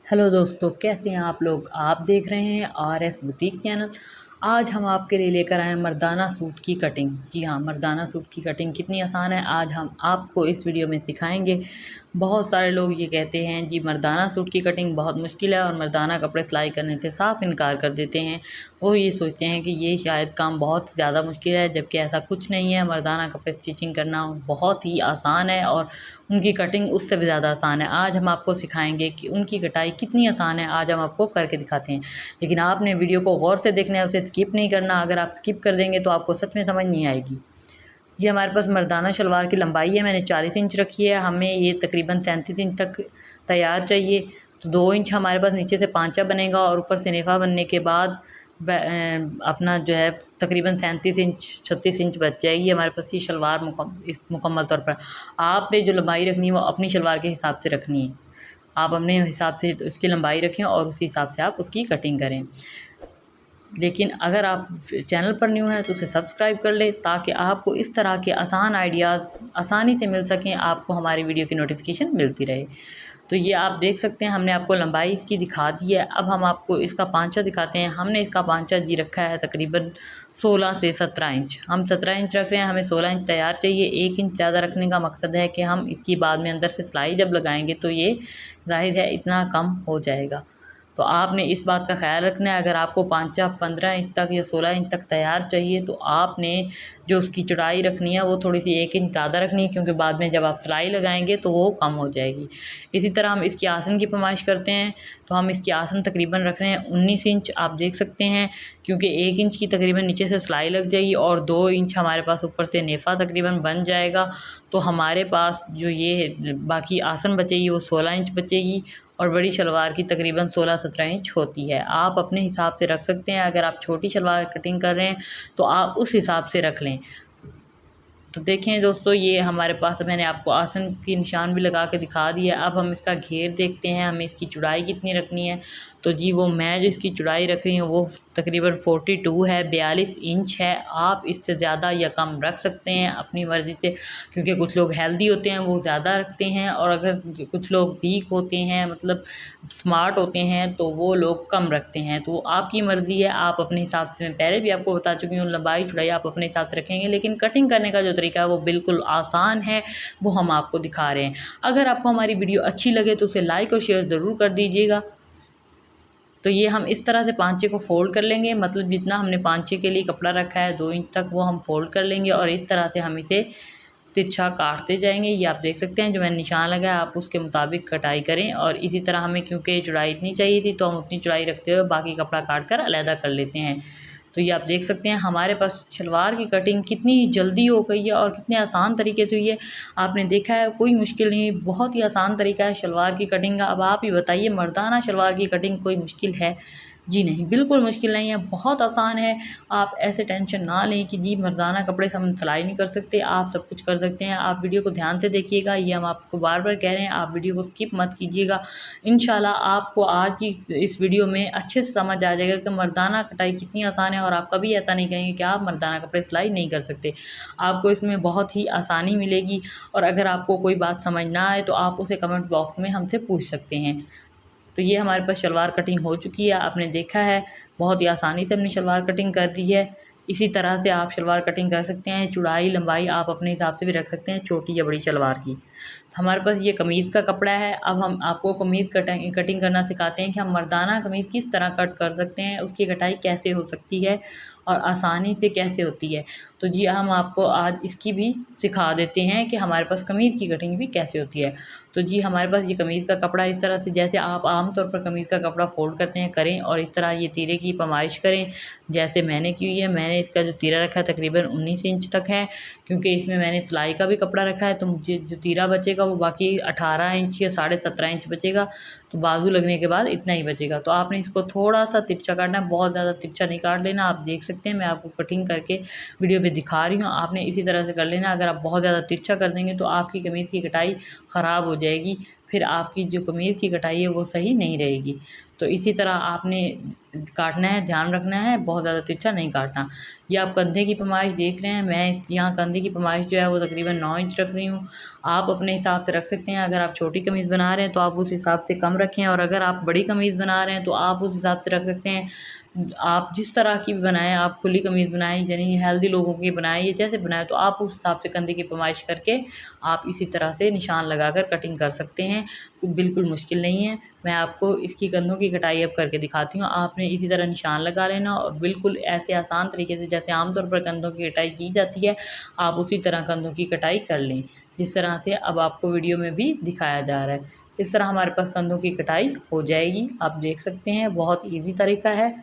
Hello दोस्तों, कैसे हैं आप लोग। आप देख रहे हैं RS बुटीक चैनल। आज हम आपके लिए लेकर आए हैं मर्दाना सूट की कटिंग। जी हाँ, मर्दाना सूट की कटिंग कितनी आसान है आज हम आपको इस वीडियो में सिखाएंगे। बहुत सारे लोग ये कहते हैं जी मर्दाना सूट की कटिंग बहुत मुश्किल है और मर्दाना कपड़े सिलाई करने से साफ इनकार कर देते हैं। वो ये सोचते हैं कि ये शायद काम बहुत ज़्यादा मुश्किल है, जबकि ऐसा कुछ नहीं है। मर्दाना कपड़े स्टिचिंग करना बहुत ही आसान है और उनकी कटिंग उससे भी ज़्यादा आसान है। आज हम आपको सिखाएंगे कि उनकी कटाई कितनी आसान है, आज हम आपको करके दिखाते हैं। लेकिन आपने वीडियो को गौर से देखना है, उसे स्किप नहीं करना। अगर आप स्किप कर देंगे तो आपको सच में समझ नहीं आएगी। ये हमारे पास मर्दाना शलवार की लंबाई है, मैंने 40 इंच रखी है। हमें ये तकरीबन 37 इंच तक तैयार चाहिए। तो 2 इंच हमारे पास नीचे से पांचा बनेगा और ऊपर से नेफा बनने के बाद अपना जो है तकरीबन 37 इंच 36 इंच बच जाएगी हमारे पास ये शलवार मुकम्मल तौर पर। आपने जो लंबाई रखनी है वो अपनी शलवार के हिसाब से रखनी है। आप अपने हिसाब से उसकी लंबाई रखें और उसी हिसाब से आप उसकी कटिंग करें। लेकिन अगर आप चैनल पर न्यू हैं तो उसे सब्सक्राइब कर लें, ताकि आपको इस तरह के आसान आइडियाज़ आसानी से मिल सकें, आपको हमारी वीडियो की नोटिफिकेशन मिलती रहे। तो ये आप देख सकते हैं, हमने आपको लंबाई इसकी दिखा दी है। अब हम आपको इसका पांचा दिखाते हैं। हमने इसका पांचा जी रखा है तकरीबन 16 से 17 इंच। हम 17 इंच रख रहे हैं, हमें 16 इंच तैयार चाहिए। 1 इंच ज़्यादा रखने का मकसद है कि हम इसकी बाद में अंदर से सिलाई जब लगाएंगे तो ये ज़ाहिर है इतना कम हो जाएगा। तो आपने इस बात का ख्याल रखना है। अगर आपको पांचा 15 इंच तक या 16 इंच तक तैयार चाहिए तो आपने जो उसकी चौड़ाई रखनी है वो थोड़ी सी 1 इंच ज़्यादा रखनी है, क्योंकि बाद में जब आप सिलाई लगाएंगे तो वो कम हो जाएगी। इसी तरह हम इसकी आसन की पैमाइश करते हैं। तो हम इसकी आसन तकरीबन रख रहे हैं 19 इंच, आप देख सकते हैं, क्योंकि 1 इंच की तकरीबन नीचे से सिलाई लग जाएगी और 2 इंच हमारे पास ऊपर से नेफा तकरीबन बन जाएगा। तो हमारे पास जो ये बाकी आसन बचेगी वो 16 इंच बचेगी और बड़ी शलवार की तकरीबन 16-17 इंच होती है। आप अपने हिसाब से रख सकते हैं। अगर आप छोटी शलवार कटिंग कर रहे हैं तो आप उस हिसाब से रख लें। तो देखें दोस्तों, ये हमारे पास मैंने आपको आसन की निशान भी लगा के दिखा दिया। अब हम इसका घेर देखते हैं, हमें इसकी चौड़ाई कितनी रखनी है। तो जी वो मैं जो इसकी चौड़ाई रख रही हूँ वो तकरीबन 42 है, 42 इंच है। आप इससे ज़्यादा या कम रख सकते हैं अपनी मर्ज़ी से, क्योंकि कुछ लोग हेल्दी होते हैं वो ज़्यादा रखते हैं और अगर कुछ लोग वीक होते हैं मतलब स्मार्ट होते हैं तो वो लोग कम रखते हैं। तो आपकी मर्ज़ी है, आप अपने हिसाब से, मैं पहले भी आपको बता चुकी हूँ, लंबाई चौड़ाई आप अपने हिसाब से रखेंगे। लेकिन कटिंग करने का जो तरीका है वो बिल्कुल आसान है, वो हम आपको दिखा रहे हैं। अगर आपको हमारी वीडियो अच्छी लगे तो उसे लाइक और शेयर ज़रूर कर दीजिएगा। तो ये हम इस तरह से पांचे को फ़ोल्ड कर लेंगे, मतलब जितना हमने पांचे के लिए कपड़ा रखा है 2 इंच तक वो हम फ़ोल्ड कर लेंगे और इस तरह से हम इसे तिरछा काटते जाएंगे। ये आप देख सकते हैं जो मैंने निशान लगाया, आप उसके मुताबिक कटाई करें। और इसी तरह हमें क्योंकि चौड़ाई इतनी चाहिए थी तो हम उतनी चौड़ाई रखते हुए बाकी कपड़ा काट कर अलहदा कर लेते हैं। तो ये आप देख सकते हैं हमारे पास शलवार की कटिंग कितनी जल्दी हो गई है और कितने आसान तरीके से हुई है। आपने देखा है कोई मुश्किल नहीं, बहुत ही आसान तरीका है शलवार की कटिंग का। अब आप ही बताइए, मर्दाना शलवार की कटिंग कोई मुश्किल है? जी नहीं, बिल्कुल मुश्किल नहीं है, बहुत आसान है। आप ऐसे टेंशन ना लें कि जी मर्दाना कपड़े से हम सिलाई नहीं कर सकते, आप सब कुछ कर सकते हैं। आप वीडियो को ध्यान से देखिएगा, ये हम आपको बार बार कह रहे हैं, आप वीडियो को स्किप मत कीजिएगा। इंशाल्लाह आपको आज की इस वीडियो में अच्छे से समझ आ जाएगा कि मर्दाना कटाई कितनी आसान है और आप कभी ऐसा नहीं कहेंगे कि आप मर्दाना कपड़े सिलाई नहीं कर सकते। आपको इसमें बहुत ही आसानी मिलेगी। और अगर आपको कोई बात समझ ना आए तो आप उसे कमेंट बॉक्स में हमसे पूछ सकते हैं। तो ये हमारे पास शलवार कटिंग हो चुकी है, आपने देखा है बहुत ही आसानी से हमने शलवार कटिंग कर दी है। इसी तरह से आप शलवार कटिंग कर सकते हैं। चौड़ाई लंबाई आप अपने हिसाब से भी रख सकते हैं, छोटी या बड़ी शलवार की। तो हमारे पास ये कमीज़ का कपड़ा है। अब हम आपको कमीज़ कटिंग करना सिखाते हैं कि हम मर्दाना कमीज़ किस तरह कट कर सकते हैं, उसकी कटाई कैसे हो सकती है और आसानी से कैसे होती है। तो जी हम आपको आज इसकी भी सिखा देते हैं कि हमारे पास कमीज़ की कटिंग भी कैसे होती है। तो जी हमारे पास ये कमीज़ का कपड़ा इस तरह से, जैसे आप आम तौर पर कमीज़ का कपड़ा फ़ोल्ड करते हैं करें और इस तरह ये तीरे की पैमाइश करें जैसे मैंने की हुई है। मैंने इसका जो तीरा रखा है तकरीबन 19 इंच तक है, क्योंकि इसमें मैंने सिलाई का भी कपड़ा रखा है। तो मुझे जो तीरा बचेगा वो बाकी 18 इंच या 17.5 इंच बचेगा। तो बाजू लगने के बाद इतना ही बचेगा। तो आपने इसको थोड़ा सा तिरछा काटना है, बहुत ज़्यादा तिरछा नहीं काट लेना। आप देख सकते हैं मैं आपको कटिंग करके वीडियो पे दिखा रही हूँ, आपने इसी तरह से कर लेना। अगर आप बहुत ज़्यादा तिरछा कर देंगे तो आपकी कमीज़ की कटाई ख़राब हो जाएगी, फिर आपकी जो कमीज़ की कटाई है वो सही नहीं रहेगी। तो इसी तरह आपने काटना है, ध्यान रखना है, बहुत ज़्यादा तिरछा नहीं काटना। ये आप कंधे की पैमाइश देख रहे हैं, मैं यहाँ कंधे की पैमाइश जो है वो तकरीबन 9 इंच रख रही हूँ। आप अपने हिसाब से रख सकते हैं। अगर आप छोटी कमीज़ बना रहे हैं तो आप उस हिसाब से कम रखें, और अगर आप बड़ी कमीज़ बना रहे हैं तो आप उस हिसाब से रख सकते हैं। आप जिस तरह की भी बनाएं, आप खुली कमीज़ बनाएं यानी हेल्दी लोगों की बनाएं, ये जैसे बनाएं, तो आप उस हिसाब से कंधे की पैमाइश करके आप इसी तरह से निशान लगाकर कटिंग कर सकते हैं। बिल्कुल मुश्किल नहीं है। मैं आपको इसकी कंधों की कटाई अब करके दिखाती हूँ। आपने इसी तरह निशान लगा लेना और बिल्कुल ऐसे आसान तरीके से जैसे आमतौर पर कंधों की कटाई की जाती है, आप उसी तरह कंधों की कटाई कर लें, जिस तरह से अब आपको वीडियो में भी दिखाया जा रहा है। इस तरह हमारे पास कंधों की कटाई हो जाएगी। आप देख सकते हैं, बहुत ईजी तरीका है।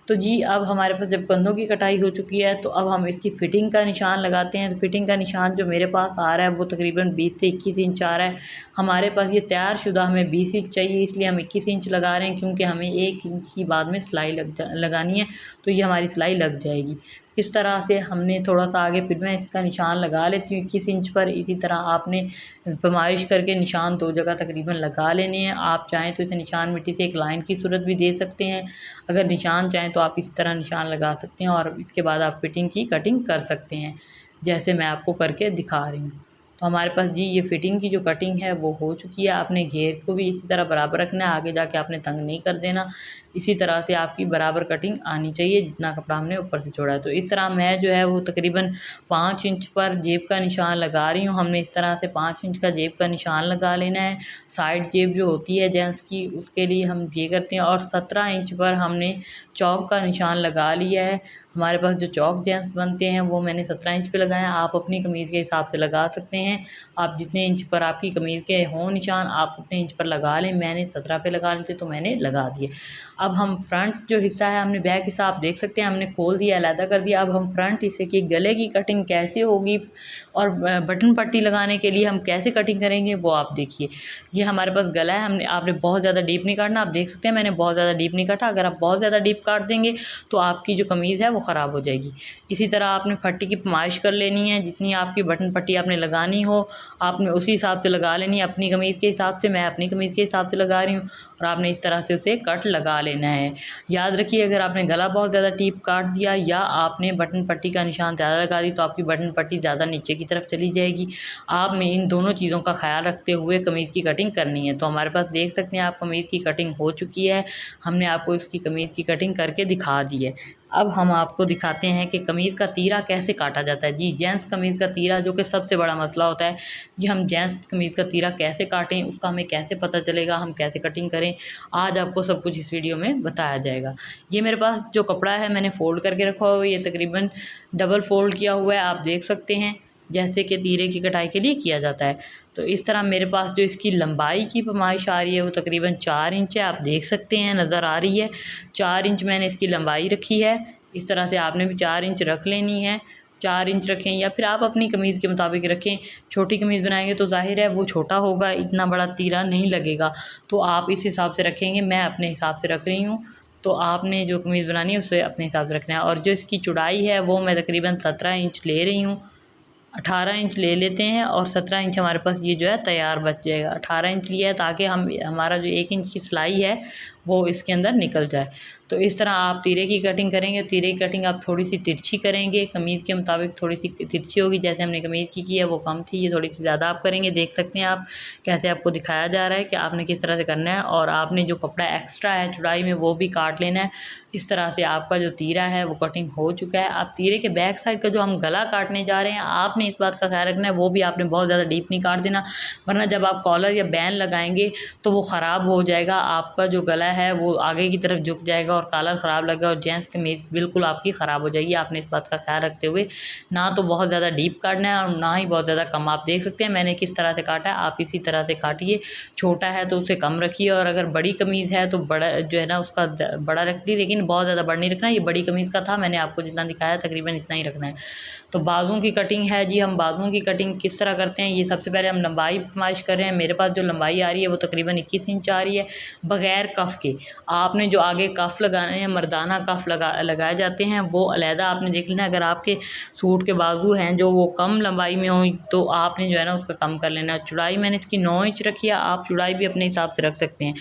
तो जी अब हमारे पास जब कंधों की कटाई हो चुकी है तो अब हम इसकी फ़िटिंग का निशान लगाते हैं। तो फ़िटिंग का निशान जो मेरे पास आ रहा है वो तकरीबन 20 से 21 इंच आ रहा है। हमारे पास ये तैयारशुदा हमें 20 इंच चाहिए, इसलिए हम 21 इंच लगा रहे हैं, क्योंकि हमें 1 इंच की बाद में सिलाई लगानी है, तो ये हमारी सिलाई लग जाएगी। इस तरह से हमने थोड़ा सा आगे फिर मैं इसका निशान लगा लेती हूँ 21 इंच पर। इसी तरह आपने पैमाइश करके निशान 2 जगह तकरीबन लगा लेने हैं। आप चाहें तो इसे निशान मिट्टी से एक लाइन की सूरत भी दे सकते हैं। अगर निशान चाहें तो आप इसी तरह निशान लगा सकते हैं और इसके बाद आप फिटिंग की कटिंग कर सकते हैं, जैसे मैं आपको करके दिखा रही हूँ। तो हमारे पास जी ये फ़िटिंग की जो कटिंग है वो हो चुकी है। आपने घेर को भी इसी तरह बराबर रखना है, आगे जाके आपने तंग नहीं कर देना। इसी तरह से आपकी बराबर कटिंग आनी चाहिए जितना कपड़ा हमने ऊपर से छोड़ा है। तो इस तरह मैं जो है वो तकरीबन 5 इंच पर जेब का निशान लगा रही हूँ। हमने इस तरह से 5 इंच का जेब का निशान लगा लेना है। साइड जेब जो होती है जेंट्स की, उसके लिए हम ये करते हैं। और 17 इंच पर हमने चौक का निशान लगा लिया है। हमारे पास जो चौक जेंट्स बनते हैं वो मैंने 17 इंच पे लगाए हैं। आप अपनी कमीज़ के हिसाब से लगा सकते हैं। आप जितने इंच पर आपकी कमीज़ के हों निशान, आप उतने इंच पर लगा लें। मैंने 17 पे लगाने थे तो मैंने लगा दिए। अब हम फ्रंट जो हिस्सा है, हमने बैक हिस्सा आप देख सकते हैं हमने खोल दिया, अलहदा कर दिया। अब हम फ्रंट हिस्से की गले की कटिंग कैसे होगी और बटन पट्टी लगाने के लिए हम कैसे कटिंग करेंगे वो आप देखिए। ये हमारे पास गला है, हमने आपने बहुत ज़्यादा डीप नहीं काटना। आप देख सकते हैं मैंने बहुत ज़्यादा डीप नहीं काटा। अगर आप बहुत ज़्यादा डीप काट देंगे तो आपकी जो कमीज़ है वो ख़राब हो जाएगी। इसी तरह आपने पट्टी की पैमाइश कर लेनी है, जितनी आपकी बटन पट्टी आपने लगानी हो आपने उसी हिसाब से लगा लेनी है। अपनी कमीज़ के हिसाब से, मैं अपनी कमीज़ के हिसाब से लगा रही हूँ, और आपने इस तरह से उसे कट लगा लेना है। याद रखिए, अगर आपने गला बहुत ज़्यादा डीप काट दिया या आपने बटन पट्टी का निशान ज़्यादा लगा दी तो आपकी बटन पट्टी ज़्यादा नीचे की तरफ चली जाएगी। आपने इन दोनों चीज़ों का ख्याल रखते हुए कमीज़ की कटिंग करनी है। तो हमारे पास देख सकते हैं आप कमीज़ की कटिंग हो चुकी है। हमने आपको इसकी कमीज़ की कटिंग करके दिखा दी है। अब हम आपको दिखाते हैं कि कमीज़ का तीरा कैसे काटा जाता है। जी जेंट्स कमीज़ का तीरा जो कि सबसे बड़ा मसला होता है, जी हम जेंट्स कमीज़ का तीरा कैसे काटें, उसका हमें कैसे पता चलेगा, हम कैसे कटिंग करें, आज आपको सब कुछ इस वीडियो में बताया जाएगा। ये मेरे पास जो कपड़ा है मैंने फ़ोल्ड करके रखा हुआ है, ये तकरीबन डबल फ़ोल्ड किया हुआ है, आप देख सकते हैं जैसे कि तीरे की कटाई के लिए किया जाता है। तो इस तरह मेरे पास जो इसकी लंबाई की पैमाइश आ रही है वो तकरीबन 4 इंच है। आप देख सकते हैं, नज़र आ रही है 4 इंच मैंने इसकी लंबाई रखी है। इस तरह से आपने भी 4 इंच रख लेनी है। 4 इंच रखें या फिर आप अपनी कमीज़ के मुताबिक रखें। छोटी कमीज़ बनाएंगे तो ज़ाहिर है वो छोटा होगा, इतना बड़ा तीरा नहीं लगेगा, तो आप इस हिसाब से रखेंगे। मैं अपने हिसाब से रख रही हूँ, तो आपने जो कमीज़ बनानी है उसे अपने हिसाब से रखना है। और जो इसकी चौड़ाई है वो मैं तकरीबन 17 इंच ले रही हूँ। 18 इंच ले लेते हैं और 17 इंच हमारे पास ये जो है तैयार बच जाएगा। 18 इंच लिया है ताकि हम हमारा जो 1 इंच की सिलाई है वो इसके अंदर निकल जाए। तो इस तरह आप तीरे की कटिंग करेंगे। तीरे की कटिंग आप थोड़ी सी तिरछी करेंगे, कमीज़ के मुताबिक थोड़ी सी तिरछी होगी। जैसे हमने कमीज़ की है वो कम थी, ये थोड़ी सी ज़्यादा आप करेंगे। देख सकते हैं आप कैसे आपको दिखाया जा रहा है कि आपने किस तरह से करना है। और आपने जो कपड़ा एक्स्ट्रा है चौड़ाई में वो भी काट लेना है। इस तरह से आपका जो तीरा है वो कटिंग हो चुका है। आप तीरे के बैक साइड का जो हम गला काटने जा रहे हैं, आपने इस बात का ख्याल रखना है वो भी आपने बहुत ज़्यादा डीप नहीं काट देना, वरना जब आप कॉलर या बैन लगाएंगे तो वो ख़राब हो जाएगा। आपका जो गला है वो आगे की तरफ झुक जाएगा और कॉलर ख़राब लगेगा और जेंट्स कमीज़ बिल्कुल आपकी ख़राब हो जाएगी। आपने इस बात का ख्याल रखते हुए ना तो बहुत ज़्यादा डीप काटना है और ना ही बहुत ज़्यादा कम। आप देख सकते हैं मैंने किस तरह से काटा है, आप इसी तरह से काटिए। छोटा है तो उसे कम रखिए, और अगर बड़ी कमीज़ है तो बड़ा जो है ना उसका बड़ा रख ली, लेकिन बहुत ज़्यादा बड़ा नहीं रखना। ये बड़ी कमीज़ का था, मैंने आपको जितना दिखाया तकरीबन इतना ही रखना है। तो बाजुओं की कटिंग है जी, हम बाजुओं की कटिंग किस तरह करते हैं, ये सबसे पहले हम लंबाई फरमाइश कर रहे हैं। मेरे पास जो लंबाई आ रही है वो तकरीबन 21 इंच आ रही है बग़ैर कफ़ के। आपने जो आगे कफ़ लगाने हैं, मर्दाना कफ़ लगाए जाते हैं वो अलहदा आपने देख लेना। अगर आपके सूट के बाजू हैं जो वो कम लंबाई में हो तो आपने जो है ना उसका कम कर लेना। चौड़ाई मैंने इसकी 9 इंच रखी है, आप चौड़ाई भी अपने हिसाब से रख सकते हैं।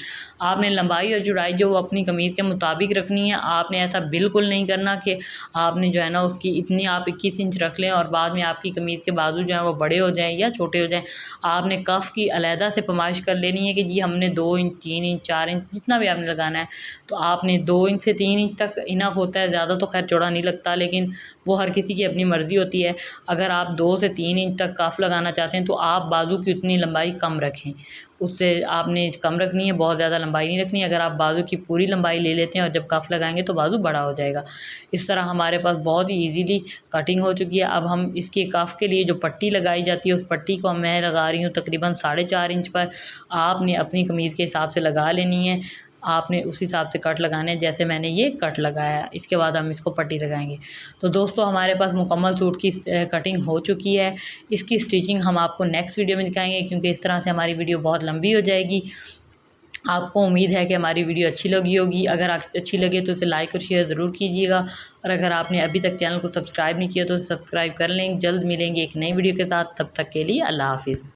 आपने लंबाई और चौड़ाई जो अपनी कमीज़ के मुताबिक रखनी है। आपने ऐसा बिल्कुल नहीं करना कि आपने जो है ना उसकी इतनी आप 21 इंच रख लें और बाद में आपकी कमीज़ के बाजू जो है वो बड़े हो जाएँ या छोटे हो जाएँ। आपने कफ़ की अलहदा से पैमाइश कर लेनी है कि जी हमने 2 इंच, 3 इंच, 4 इंच जितना भी आपने लगाना है तो आपने 2 इंच से 3 इंच तक इनफ होता है। ज़्यादा तो खैर चौड़ा नहीं लगता, लेकिन वो हर किसी की अपनी मर्ज़ी होती है। अगर आप 2 से 3 इंच तक कफ़ लगाना चाहते हैं तो आप बाजू की उतनी लंबाई कम रखें, उससे आपने कम रखनी है, बहुत ज़्यादा लंबाई नहीं रखनी है। अगर आप बाजू की पूरी लंबाई ले लेते हैं और जब कफ़ लगाएंगे तो बाजू बड़ा हो जाएगा। इस तरह हमारे पास बहुत ही ईज़िली कटिंग हो चुकी है। अब हम इसके कफ़ के लिए जो पट्टी लगाई जाती है उस पट्टी को मैं लगा रही हूँ तकरीबन 4.5 इंच पर। आपने अपनी कमीज़ के हिसाब से लगा लेनी है, आपने उस हिसाब से कट लगाने हैं जैसे मैंने ये कट लगाया। इसके बाद हम इसको पट्टी लगाएंगे। तो दोस्तों हमारे पास मुकम्मल सूट की कटिंग हो चुकी है। इसकी स्टिचिंग हम आपको नेक्स्ट वीडियो में दिखाएंगे क्योंकि इस तरह से हमारी वीडियो बहुत लंबी हो जाएगी। आपको उम्मीद है कि हमारी वीडियो अच्छी लगी होगी। अगर अच्छी लगे तो इसे लाइक और शेयर ज़रूर कीजिएगा और अगर आपने अभी तक चैनल को सब्सक्राइब नहीं किया तो सब्सक्राइब कर लें। जल्द मिलेंगे एक नई वीडियो के साथ, तब तक के लिए अल्लाह हाफ़िज़।